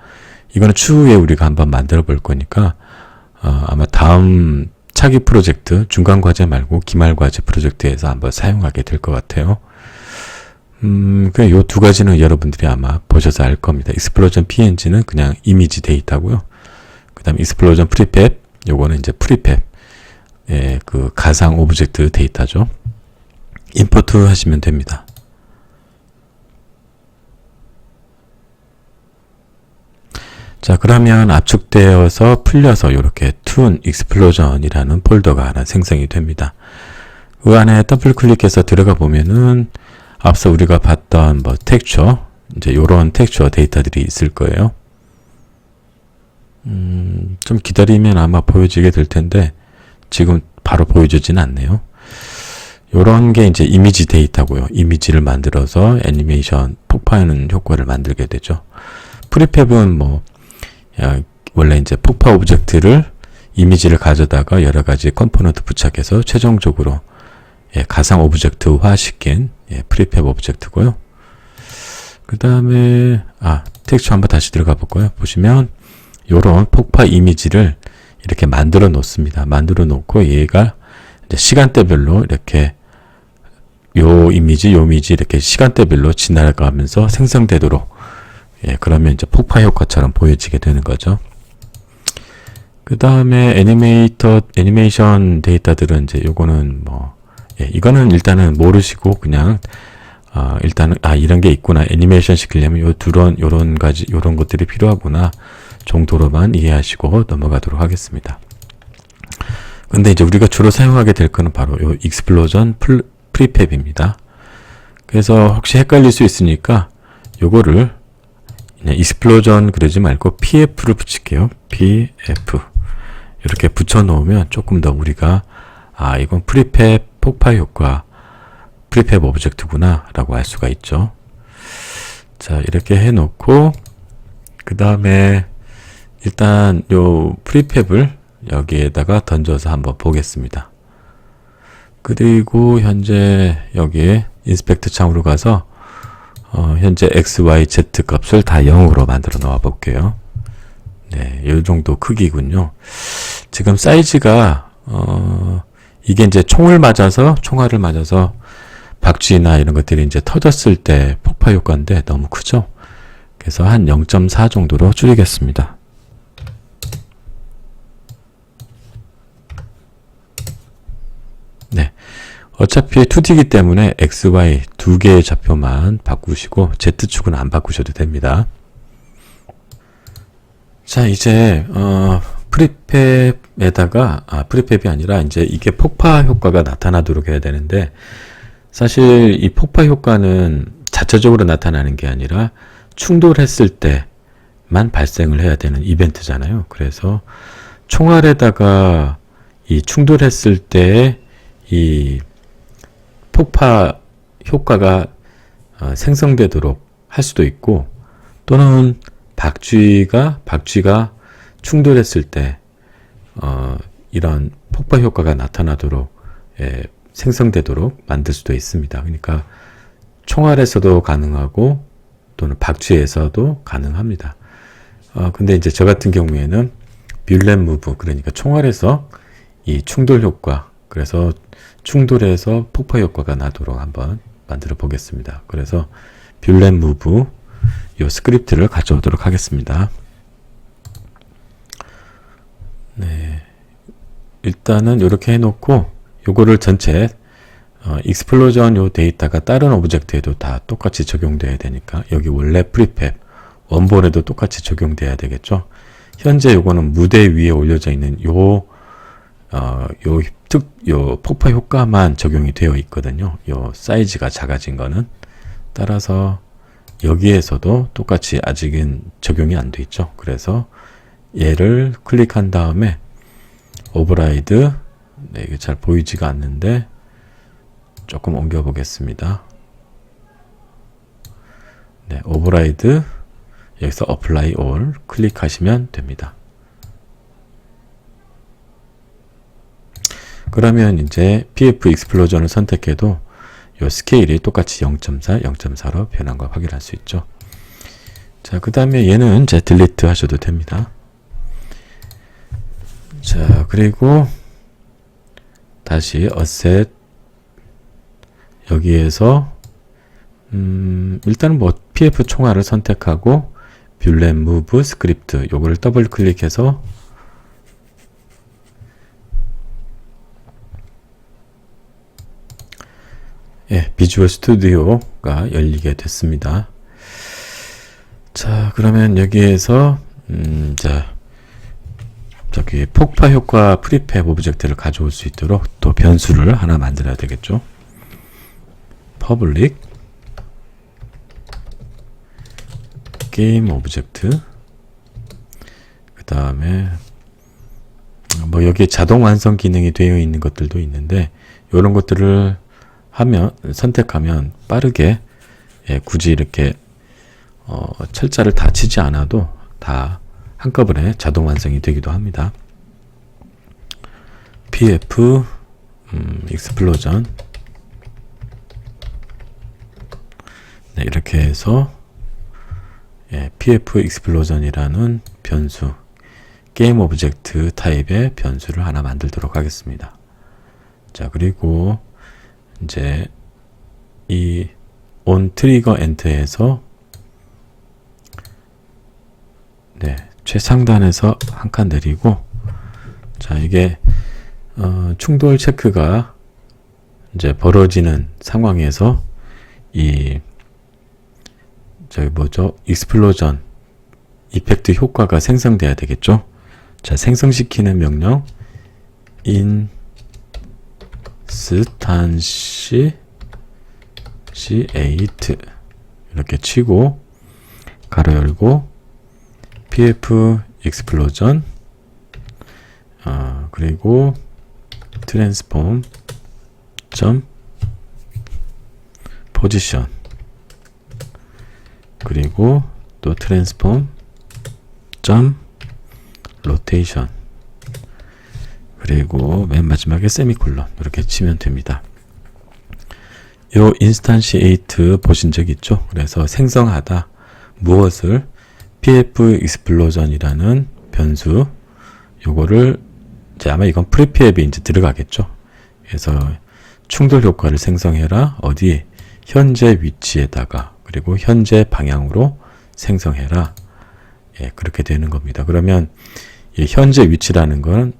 이거는 추후에 우리가 한번 만들어 볼 거니까 아마 다음 차기 프로젝트, 중간 과제 말고 기말 과제 프로젝트에서 한번 사용하게 될 것 같아요. 그냥 요 두 가지는 여러분들이 아마 보셔서 알 겁니다. 익스플로전 png는 그냥 이미지 데이터고요. 그 다음에 익스플로전 프리팹, 요거는 이제 프리팹, 그 가상 오브젝트 데이터죠. 임포트 하시면 됩니다. 자, 그러면 압축되어서 풀려서 이렇게 툰 익스플로전이라는 폴더가 하나 생성이 됩니다. 그 안에 더블 클릭해서 들어가 보면은 앞서 우리가 봤던 뭐 텍스처, 이제 요런 텍스처 데이터들이 있을 거예요. 좀 기다리면 아마 보여지게 될 텐데 지금 바로 보여주진 않네요. 요런 게 이제 이미지 데이터고요. 이미지를 만들어서 애니메이션 폭파하는 효과를 만들게 되죠. 프리팹은 뭐 원래 이제 폭파 오브젝트를 이미지를 가져다가 여러 가지 컴포넌트 부착해서 최종적으로 가상 오브젝트화 시킨 프리팹 오브젝트고요. 그 다음에 텍스처 한번 다시 들어가 볼까요? 보시면 요런 폭파 이미지를 이렇게 만들어 놓습니다. 만들어 놓고 얘가 이제 시간대별로 이렇게 요 이미지 이렇게 시간대별로 지나가면서 생성되도록 그러면 이제 폭파 효과처럼 보여지게 되는 거죠. 그 다음에 애니메이션 데이터들은 이제 요거는 뭐 이거는 일단은 모르시고 그냥 일단은 이런 게 있구나, 애니메이션 시키려면 요런 것들이 필요하구나 정도로만 이해하시고 넘어가도록 하겠습니다. 근데 이제 우리가 주로 사용하게 될 거는 바로 요 익스플로전 프리팹입니다. 그래서 혹시 헷갈릴 수 있으니까 요거를 익스플로전 그러지 말고 PF를 붙일게요. PF 이렇게 붙여 놓으면 조금 더 우리가 이건 프리팹 폭파 효과 프리팹 오브젝트구나 라고 알 수가 있죠. 자, 이렇게 해 놓고 그 다음에 일단 요 프리팹을 여기에다가 던져서 한번 보겠습니다. 그리고 현재 여기에 인스펙트 창으로 가서 현재 x, y, z 값을 다 0으로 만들어 놓아 볼게요. 네, 이 정도 크기군요. 지금 사이즈가 이게 이제 총알을 맞아서 박쥐나 이런 것들이 이제 터졌을 때 폭파 효과인데 너무 크죠? 그래서 한 0.4 정도로 줄이겠습니다. 네. 어차피 2D이기 때문에 X, Y 두 개의 좌표만 바꾸시고 Z축은 안 바꾸셔도 됩니다. 자, 이제 프리팹에다가 프리팹이 아니라 이제 이게 폭파 효과가 나타나도록 해야 되는데 사실 이 폭파 효과는 자체적으로 나타나는 게 아니라 충돌했을 때만 발생을 해야 되는 이벤트잖아요. 그래서 총알에다가 이 충돌했을 때 이 폭파 효과가 생성되도록 할 수도 있고 또는 박쥐가 충돌했을 때 이런 폭파 효과가 나타나도록 생성되도록 만들 수도 있습니다. 그러니까 총알에서도 가능하고 또는 박쥐에서도 가능합니다. 근데 이제 저 같은 경우에는 뷸렛 무브 그러니까 총알에서 이 충돌 효과 그래서 충돌해서 폭파 효과가 나도록 한번 만들어 보겠습니다. 그래서 뷸렛 무브 이 스크립트를 가져오도록 하겠습니다. 네, 일단은 이렇게 해놓고 요거를 전체 익스플로전 요 데이터가 다른 오브젝트에도 다 똑같이 적용돼야 되니까 여기 원래 프리팹 원본에도 똑같이 적용돼야 되겠죠. 현재 요거는 무대 위에 올려져 있는 요 폭파 효과만 적용이 되어 있거든요. 요 사이즈가 작아진 거는. 따라서 여기에서도 똑같이 아직은 적용이 안 돼 있죠. 그래서 얘를 클릭한 다음에 오버라이드, 네, 이게 잘 보이지가 않는데 조금 옮겨 보겠습니다. 네, 오버라이드, 여기서 apply all 클릭하시면 됩니다. 그러면 이제 PF 익스플로전을 선택해도 이 스케일이 똑같이 0.4, 0.4로 변한 걸 확인할 수 있죠. 자, 그 다음에 얘는 이제 딜리트 하셔도 됩니다. 자, 그리고 다시 어셋 여기에서 일단은 뭐 PF 총알을 선택하고 뷸렛 무브 스크립트 요거를 더블 클릭해서 비주얼 스튜디오가 열리게 됐습니다. 자, 그러면 여기에서 저기 폭파 효과 프리팹 오브젝트를 가져올 수 있도록 또 변수를 하나 만들어야 되겠죠. public 게임 오브젝트 그 다음에 뭐 여기에 자동 완성 기능이 되어 있는 것들도 있는데 이런 것들을 선택하면 빠르게 굳이 이렇게 철자를 다 치지 않아도 다 한꺼번에 자동 완성이 되기도 합니다. PF 익스플로전 네, 이렇게 해서 PF 익스플로전이라는 변수 게임 오브젝트 타입의 변수를 하나 만들도록 하겠습니다. 자, 그리고 이제 이 on 트리거 엔터에서 네, 최상단에서 한 칸 내리고 자, 이게 충돌 체크가 이제 벌어지는 상황에서 이 저기 뭐죠? 익스플로전 이펙트 효과가 생성돼야 되겠죠? 자, 생성시키는 명령 instantiate 이렇게 치고 가로 열고 pf explosion 그리고 transform position 그리고 또 transform rotation 그리고 맨 마지막에 세미콜론 이렇게 치면 됩니다. 요 instantiate 보신 적 있죠? 그래서 생성하다 무엇을 pf explosion이라는 변수 요거를 이제 아마 이건 prep에 이제 들어가겠죠. 그래서 충돌 효과를 생성해라. 어디 현재 위치에다가 그리고 현재 방향으로 생성해라. 예, 그렇게 되는 겁니다. 그러면 이 현재 위치라는 건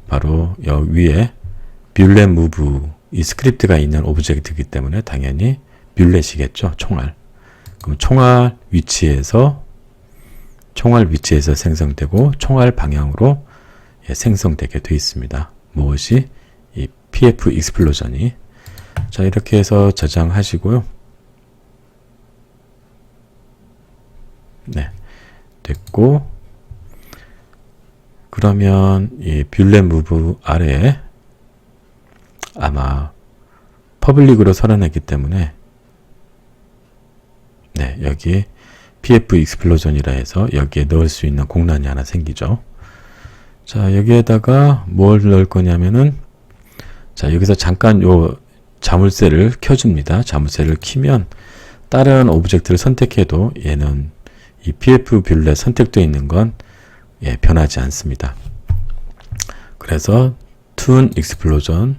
바로 여기 위에 뮬렛 무브 이 스크립트가 있는 오브젝트이기 때문에 당연히 뮬렛이겠죠. 총알. 그럼 총알 위치에서 생성되고 총알 방향으로 예, 생성되게 되어 있습니다. 무엇이? 이 pf explosion이. 자, 이렇게 해서 저장하시고요. 네. 됐고, 그러면 이 뷰렛 무브 아래에 아마 퍼블릭으로 설정했기 때문에 네, 여기 pf explosion이라 해서 여기에 넣을 수 있는 공란이 하나 생기죠. 자, 여기에다가 뭘 넣을 거냐면은 자, 여기서 잠깐 요 자물쇠를 켜줍니다. 자물쇠를 키면 다른 오브젝트를 선택해도 얘는 이 pf 뷰렛 선택되어 있는 건 예, 변하지 않습니다. 그래서 tune explosion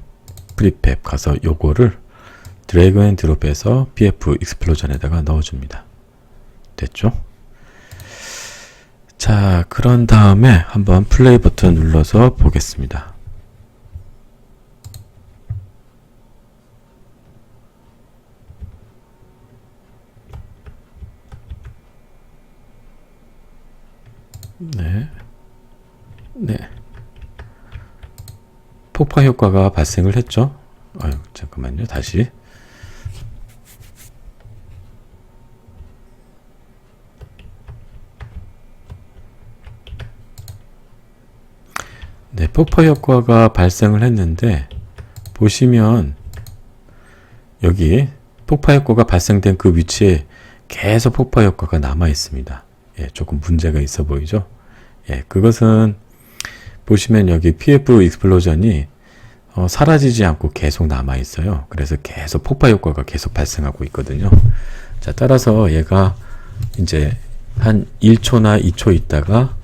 prefab 가서 요거를 드래그 앤 드롭해서 pf explosion에다가 넣어줍니다. 됐죠? 자, 그런 다음에 한번 플레이 버튼 눌러서 보겠습니다. 네. 네. 폭파 효과가 발생을 했죠. 아유, 잠깐만요. 다시. 네, 폭파 효과가 발생을 했는데 보시면 여기 폭파 효과가 발생된 그 위치에 계속 폭파 효과가 남아 있습니다. 예, 조금 문제가 있어 보이죠? 예, 그것은 보시면 여기 pf explosion이 사라지지 않고 계속 남아 있어요. 그래서 계속 폭파 효과가 계속 발생하고 있거든요. 자, 따라서 얘가 이제 한 1초나 2초 있다가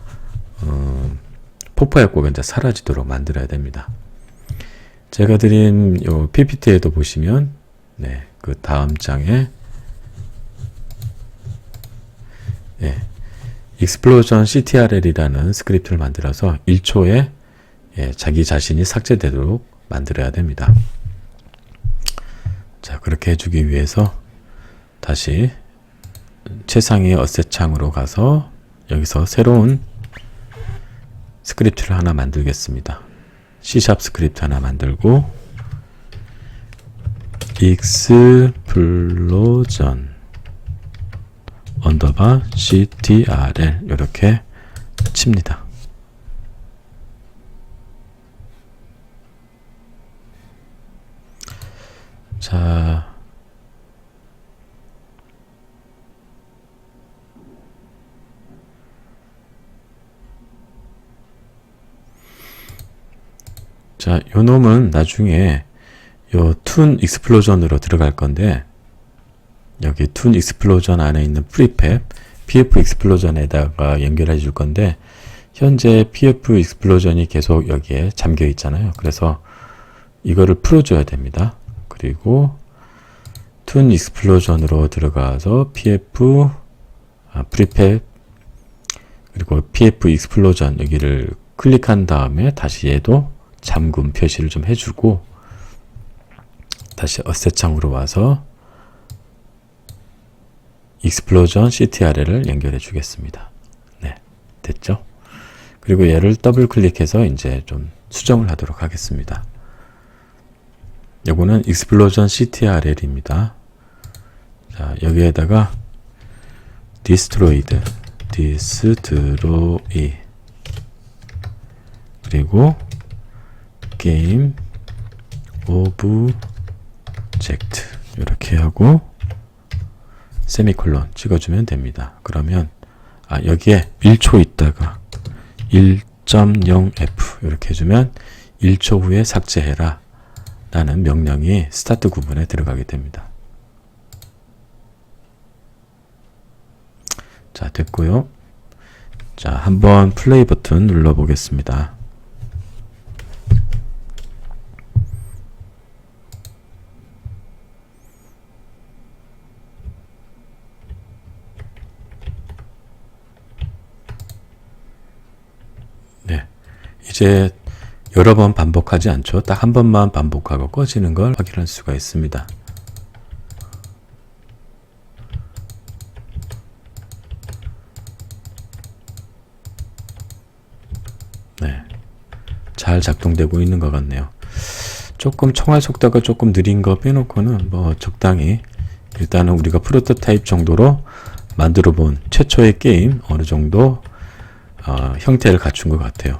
폭파 효과가 이제 사라지도록 만들어야 됩니다. 제가 드린 요 PPT에도 보시면 네, 그 다음 장에 예, explosion ctrl이라는 스크립트를 만들어서 1초에 예, 자기 자신이 삭제되도록 만들어야 됩니다. 자, 그렇게 해주기 위해서 다시 최상위의 어셋 창으로 가서 여기서 새로운 스크립트를 하나 만들겠습니다. C# 스크립트 하나 만들고 explosion 언더바 ctrl 이렇게 칩니다. 자, 요 놈은 나중에 요 tune explosion으로 들어갈 건데 여기 tune explosion 안에 있는 prefab pf explosion에다가 연결해 줄 건데 현재 pf explosion이 계속 여기에 잠겨 있잖아요. 그래서 이거를 풀어줘야 됩니다. 그리고 tune explosion으로 들어가서 prefab 그리고 pf explosion 여기를 클릭한 다음에 다시 얘도 잠금 표시를 좀 해주고 다시 어셋 창으로 와서 explosion ctrl을 연결해 주겠습니다. 네, 됐죠? 그리고 얘를 더블 클릭해서 이제 좀 수정을 하도록 하겠습니다. 요거는 explosion ctrl입니다. 자, 여기에다가 destroyed, 그리고 game object 이렇게 하고 세미콜론 찍어주면 됩니다. 그러면 여기에 1초 있다가 1.0f 이렇게 해주면 1초 후에 삭제해라 라는 명령이 스타트 구문에 들어가게 됩니다. 자, 됐고요. 자, 한번 플레이 버튼 눌러 보겠습니다. 네. 이제 여러 번 반복하지 않죠. 딱 한 번만 반복하고 꺼지는 걸 확인할 수가 있습니다. 네, 잘 작동되고 있는 것 같네요. 조금 총알 속도가 조금 느린 거 빼놓고는 뭐 적당히 일단은 우리가 프로토타입 정도로 만들어 본 최초의 게임 어느 정도 형태를 갖춘 것 같아요.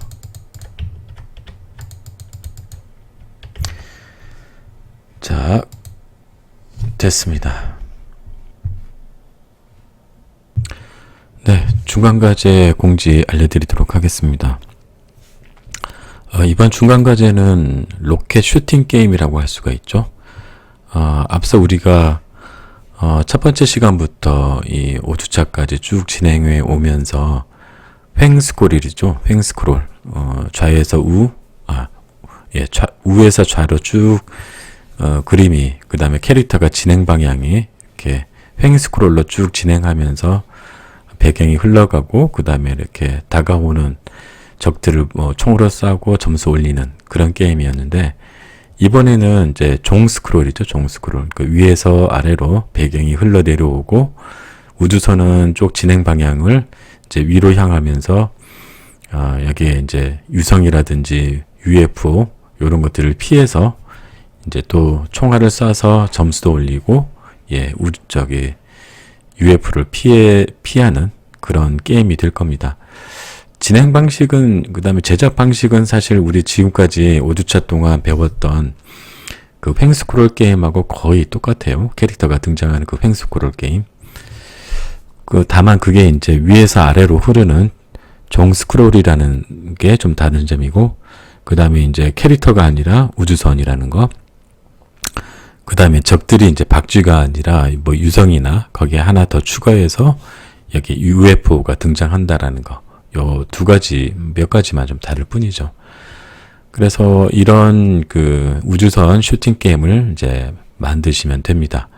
자, 됐습니다. 네, 중간과제 공지 알려드리도록 하겠습니다. 이번 중간과제는 로켓 슈팅 게임이라고 할 수가 있죠. 앞서 우리가 첫 번째 시간부터 이 5주차까지 쭉 진행해 오면서 횡스크롤이죠. 횡스크롤. 좌에서 우에서 좌로 쭉 그림이, 그 다음에 캐릭터가 진행 방향이 이렇게 횡스크롤로 쭉 진행하면서 배경이 흘러가고, 그 다음에 이렇게 다가오는 적들을 총으로 쏴고 점수 올리는 그런 게임이었는데, 이번에는 이제 종스크롤이죠. 종스크롤. 그 위에서 아래로 배경이 흘러 내려오고, 우주선은 쭉 진행 방향을 이제 위로 향하면서, 여기에 이제 유성이라든지 UFO, 요런 것들을 피해서 이제 또 총알을 쏴서 점수도 올리고, UFO를 피하는 그런 게임이 될 겁니다. 진행 방식은, 그 다음에 제작 방식은 사실 우리 지금까지 5주차 동안 배웠던 그 횡스크롤 게임하고 거의 똑같아요. 캐릭터가 등장하는 그 횡스크롤 게임. 다만 그게 이제 위에서 아래로 흐르는 종스크롤이라는 게 좀 다른 점이고, 그 다음에 이제 캐릭터가 아니라 우주선이라는 거, 그 다음에 적들이 이제 박쥐가 아니라 뭐 유성이나 거기에 하나 더 추가해서 여기 UFO가 등장한다라는 거, 요 두 가지, 몇 가지만 좀 다를 뿐이죠. 그래서 이런 그 우주선 슈팅 게임을 이제 만드시면 됩니다.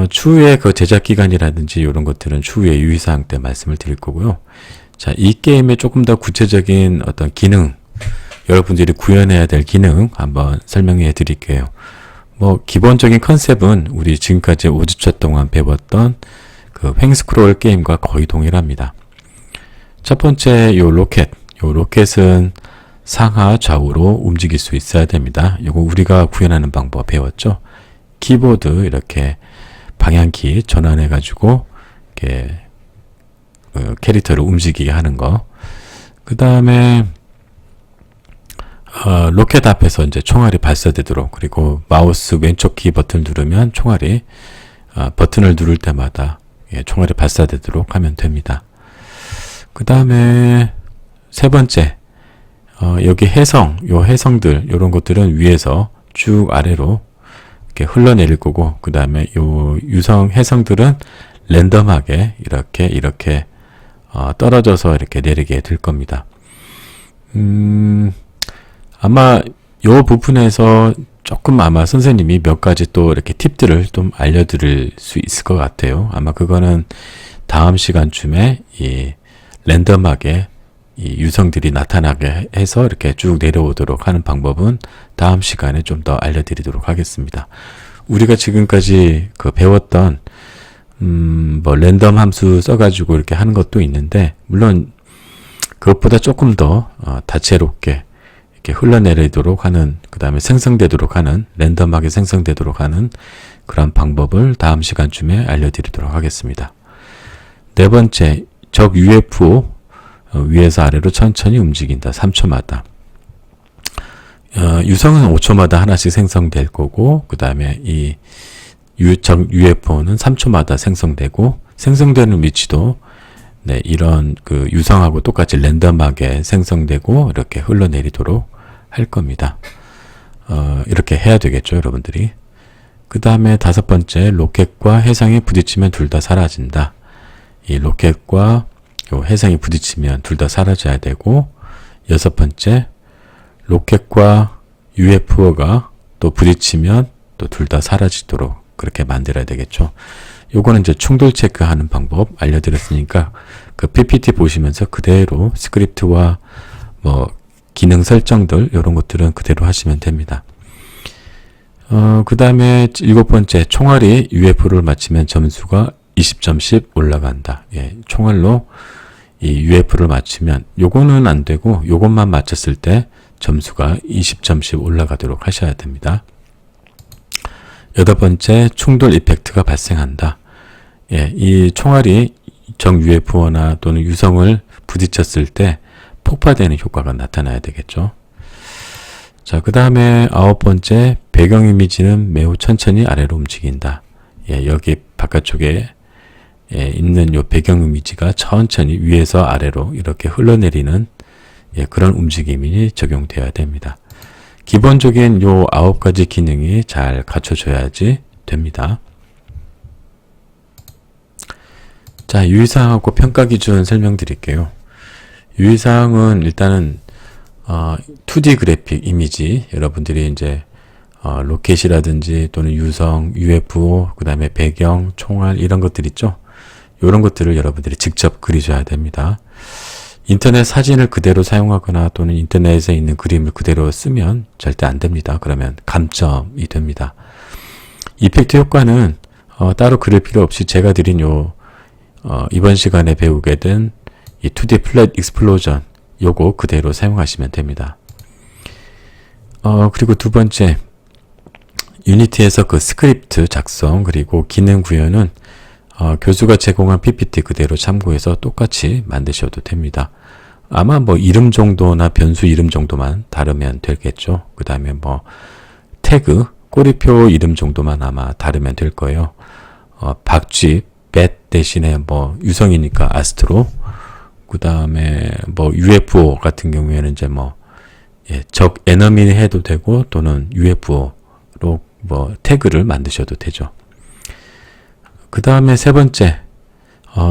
추후에 그 제작 기간이라든지 이런 것들은 추후에 유의사항 때 말씀을 드릴 거고요. 자, 이 게임의 조금 더 구체적인 어떤 기능, 여러분들이 구현해야 될 기능 한번 설명해 드릴게요. 뭐 기본적인 컨셉은 우리 지금까지 5주차 동안 배웠던 그 횡스크롤 게임과 거의 동일합니다. 첫 번째 요 로켓은 상하 좌우로 움직일 수 있어야 됩니다. 이거 우리가 구현하는 방법 배웠죠. 키보드 이렇게 방향키 전환해 가지고 이렇게 캐릭터를 움직이게 하는 거. 그 다음에 로켓 앞에서 이제 총알이 발사되도록, 그리고 마우스 왼쪽 키 버튼을 누르면 총알이 버튼을 누를 때마다 총알이 발사되도록 하면 됩니다. 그 다음에 세 번째, 여기 해성들, 요런 것들은 위에서 쭉 아래로 이렇게 흘러내릴 거고, 그 다음에 요 해성들은 랜덤하게 이렇게 떨어져서 이렇게 내리게 될 겁니다. 아마 요 부분에서 조금 아마 선생님이 몇 가지 또 이렇게 팁들을 좀 알려드릴 수 있을 것 같아요. 아마 그거는 다음 시간쯤에 이 랜덤하게 이 유성들이 나타나게 해서 이렇게 쭉 내려오도록 하는 방법은 다음 시간에 좀 더 알려드리도록 하겠습니다. 우리가 지금까지 그 배웠던 뭐 랜덤 함수 써가지고 이렇게 하는 것도 있는데, 물론 그것보다 조금 더 다채롭게 이렇게 흘러내리도록 하는, 그 다음에 생성되도록 하는, 랜덤하게 생성되도록 하는 그런 방법을 다음 시간쯤에 알려드리도록 하겠습니다. 우리가 지금까지 그 배웠던 랜덤 함수 써가지고 이렇게 하는 것도 있는데, 물론 그것보다 조금 더 다채롭게 이렇게 흘러내리도록 하는, 그 다음에 생성되도록 하는 그런 방법을 다음 시간쯤에 알려드리도록 하겠습니다. 네 번째, 적 UFO 위에서 아래로 천천히 움직인다. 3초마다. 유성은 5초마다 하나씩 생성될 거고, 그 다음에 이 적 UFO는 3초마다 생성되고, 생성되는 위치도 네, 이런 그 유성하고 똑같이 랜덤하게 생성되고 이렇게 흘러내리도록 할 겁니다. 이렇게 해야 되겠죠, 여러분들이. 그 다음에 다섯 번째, 로켓과 해상이 부딪히면 둘 다 사라진다. 이 로켓과 요 해상이 부딪히면 둘 다 사라져야 되고, 여섯 번째, 로켓과 UFO가 또 부딪히면 또 둘 다 사라지도록 그렇게 만들어야 되겠죠. 요거는 이제 충돌 체크하는 방법 알려드렸으니까 그 PPT 보시면서 그대로 스크립트와 뭐 기능 설정들 이런 것들은 그대로 하시면 됩니다. 그 다음에 일곱 번째, 총알이 UFO를 맞히면 점수가 20점씩 올라간다. 예, 총알로 이 UFO를 맞추면 요거는 안 되고 요것만 맞췄을 때 점수가 20점씩 올라가도록 하셔야 됩니다. 여덟 번째, 충돌 이펙트가 발생한다. 예, 이 총알이 정 UFO나 또는 유성을 부딪혔을 때 폭파되는 효과가 나타나야 되겠죠. 자, 그 다음에 아홉 번째, 배경 이미지는 매우 천천히 아래로 움직인다. 예, 여기 바깥쪽에 있는 요 배경 이미지가 천천히 위에서 아래로 이렇게 흘러내리는 그런 움직임이 적용되어야 됩니다. 기본적인 요 9가지 기능이 잘 갖춰져야지 됩니다. 자, 유의사항하고 평가 기준 설명드릴게요. 유의사항은 일단은 2D 그래픽 이미지, 여러분들이 이제 로켓이라든지 또는 유성, UFO, 그 다음에 배경, 총알 이런 것들 있죠. 이런 것들을 여러분들이 직접 그리셔야 됩니다. 인터넷 사진을 그대로 사용하거나 또는 인터넷에 있는 그림을 그대로 쓰면 절대 안 됩니다. 그러면 감점이 됩니다. 이펙트 효과는 따로 그릴 필요 없이 제가 드린 이번 시간에 배우게 된 이 2D 플랫 익스플로전 요거 그대로 사용하시면 됩니다. 그리고 두 번째, 유니티에서 그 스크립트 작성 그리고 기능 구현은 교수가 제공한 PPT 그대로 참고해서 똑같이 만드셔도 됩니다. 아마 뭐 이름 정도나 변수 이름 정도만 다르면 되겠죠. 그 다음에 뭐 태그, 꼬리표 이름 정도만 아마 다르면 될 거예요. 박쥐, 뱃 대신에 뭐 유성이니까 아스트로, 그 다음에 뭐 UFO 같은 경우에는 이제 뭐 적 에너미 해도 되고 또는 UFO로 뭐 태그를 만드셔도 되죠. 그 다음에 세 번째,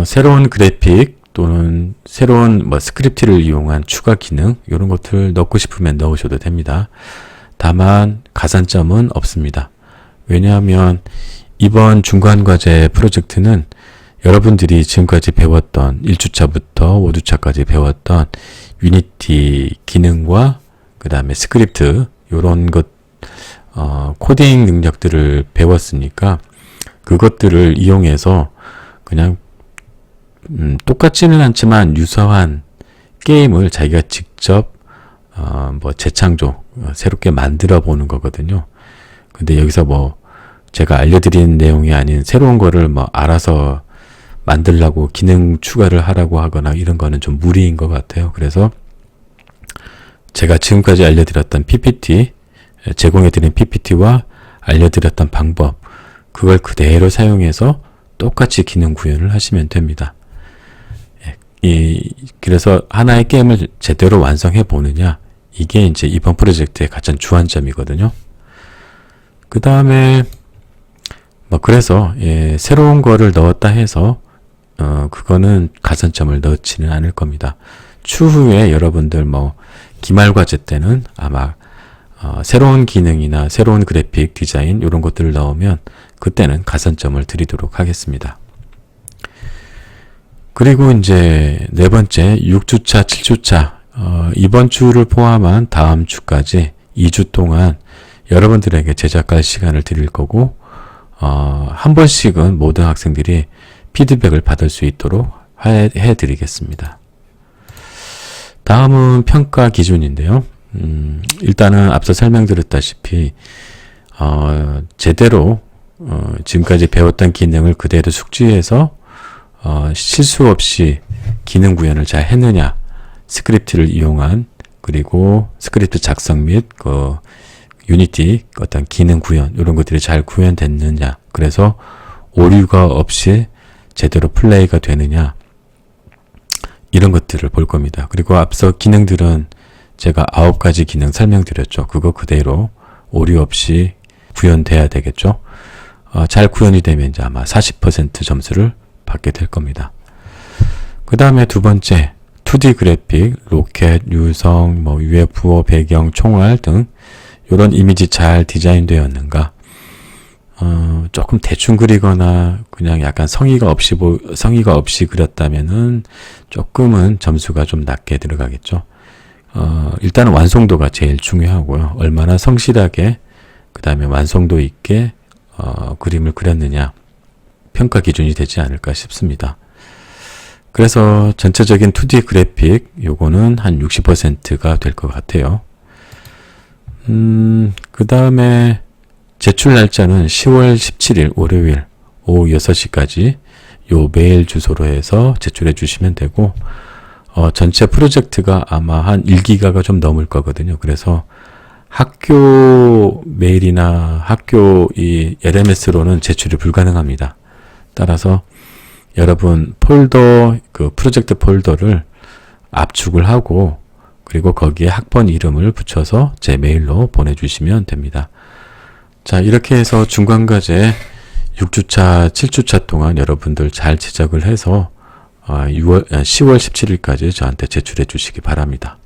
새로운 그래픽 또는 새로운 뭐 스크립트를 이용한 추가 기능 이런 것들 넣고 싶으면 넣으셔도 됩니다. 다만 가산점은 없습니다. 왜냐하면 이번 중간과제 프로젝트는 여러분들이 지금까지 배웠던 1주차부터 5주차까지 배웠던 유니티 기능과 그 다음에 스크립트 이런 것 코딩 능력들을 배웠으니까 그것들을 이용해서 그냥 똑같지는 않지만 유사한 게임을 자기가 직접 뭐 재창조 새롭게 만들어 보는 거거든요. 근데 여기서 뭐 제가 알려드린 내용이 아닌 새로운 거를 뭐 알아서 만들려고 기능 추가를 하라고 하거나 이런 거는 좀 무리인 것 같아요. 그래서 제가 지금까지 알려드렸던 PPT, 제공해드린 PPT와 알려드렸던 방법, 그걸 그대로 사용해서 똑같이 기능 구현을 하시면 됩니다. 그래서 하나의 게임을 제대로 완성해 보느냐, 이게 이제 이번 프로젝트의 가장 주안점이거든요. 그 다음에 뭐 그래서 새로운 거를 넣었다 해서 그거는 가산점을 넣지는 않을 겁니다. 추후에 여러분들 뭐 기말과제 때는 아마 새로운 기능이나 새로운 그래픽 디자인 이런 것들을 넣으면 그때는 가산점을 드리도록 하겠습니다. 그리고 이제 네 번째 6주차, 7주차 이번 주를 포함한 다음 주까지 2주 동안 여러분들에게 제작할 시간을 드릴 거고 한 번씩은 모든 학생들이 피드백을 받을 수 있도록 해드리겠습니다. 다음은 평가 기준인데요. 일단은 앞서 설명드렸다시피 제대로 지금까지 배웠던 기능을 그대로 숙지해서 실수 없이 기능 구현을 잘 했느냐, 스크립트를 이용한, 그리고 스크립트 작성 및 유니티 어떤 기능 구현 이런 것들이 잘 구현됐느냐, 그래서 오류가 없이 제대로 플레이가 되느냐, 이런 것들을 볼 겁니다. 그리고 앞서 기능들은 제가 9가지 기능 설명드렸죠. 그거 그대로 오류 없이 구현돼야 되겠죠. 잘 구현이 되면 이제 아마 40% 점수를 받게 될 겁니다. 그 다음에 두 번째, 2D 그래픽, 로켓, 유성, UFO, 배경, 총알 등 이런 이미지 잘 디자인되었는가? 조금 대충 그리거나 그냥 약간 성의가 없이 그렸다면은 조금은 점수가 좀 낮게 들어가겠죠. 일단은 완성도가 제일 중요하고요. 얼마나 성실하게, 그 다음에 완성도 있게 그림을 그렸느냐, 평가 기준이 되지 않을까 싶습니다. 그래서 전체적인 2D 그래픽 요거는 한 60%가 될 것 같아요. 그 다음에 제출 날짜는 10월 17일 월요일 오후 6시까지 요 메일 주소로 해서 제출해 주시면 되고, 전체 프로젝트가 아마 한 1기가가 좀 넘을 거거든요. 그래서 학교 메일이나 학교 이 LMS로는 제출이 불가능합니다. 따라서 여러분 폴더, 그 프로젝트 폴더를 압축을 하고, 그리고 거기에 학번 이름을 붙여서 제 메일로 보내주시면 됩니다. 자, 이렇게 해서 중간과제 6주차, 7주차 동안 여러분들 잘 제작을 해서 10월 17일까지 저한테 제출해 주시기 바랍니다.